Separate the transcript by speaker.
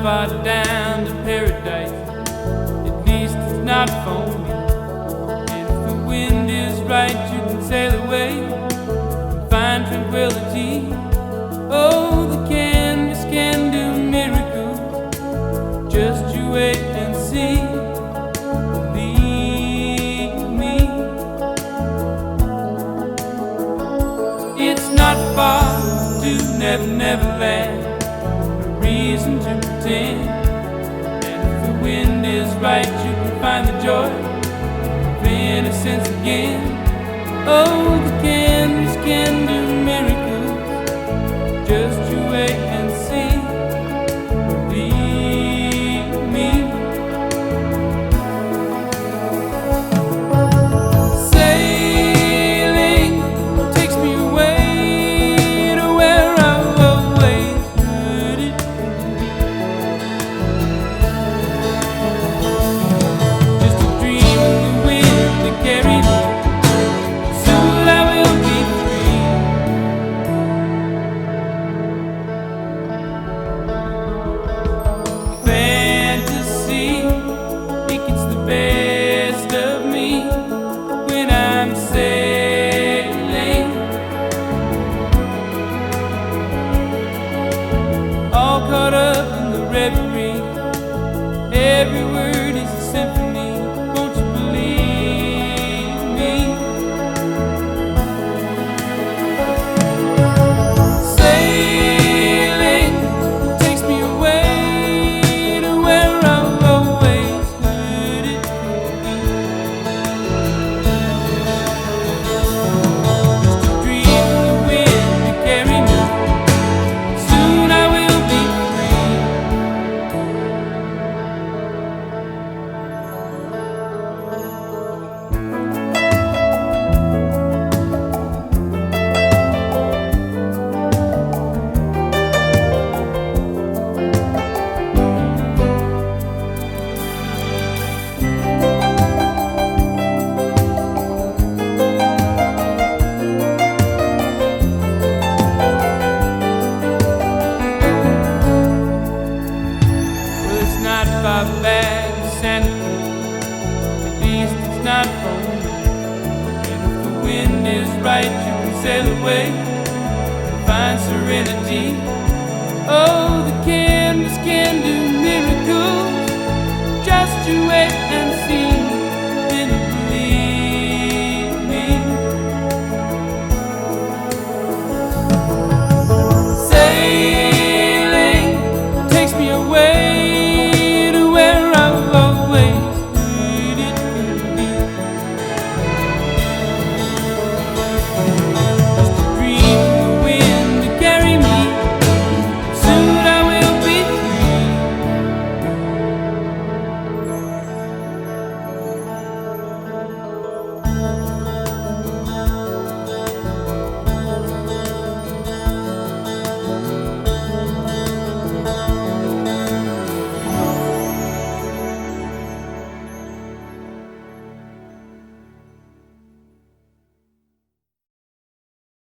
Speaker 1: far down to paradise, at least it's not for me. And if the wind is right, you can sail away and find tranquility. Oh, the canvas can do miracles, just you wait and see. Believe me, it's not far to Never Never Land. Reason to pretend, and if the wind is right, you can find the joy of innocence again. Oh, the canvas can do miracles, just you wait and see. Believe me. Sailing takes me away to where I've always heard it. Just a dream of the wind that carries me. Soon I will be free. Fantasy, it gets the best of me when I'm sailing, all caught up in the reverie. Every word is a symphony, won't you believe me? Sailing takes me away to where I've always heard it. Just a dream of the wind to carry me. Soon I will be free. Well, it's not far back to Santa Cruz, at least it's not for me. And if the wind is right, you can sail away and find serenity. Oh, the canvas can do miracles, just you wait and see.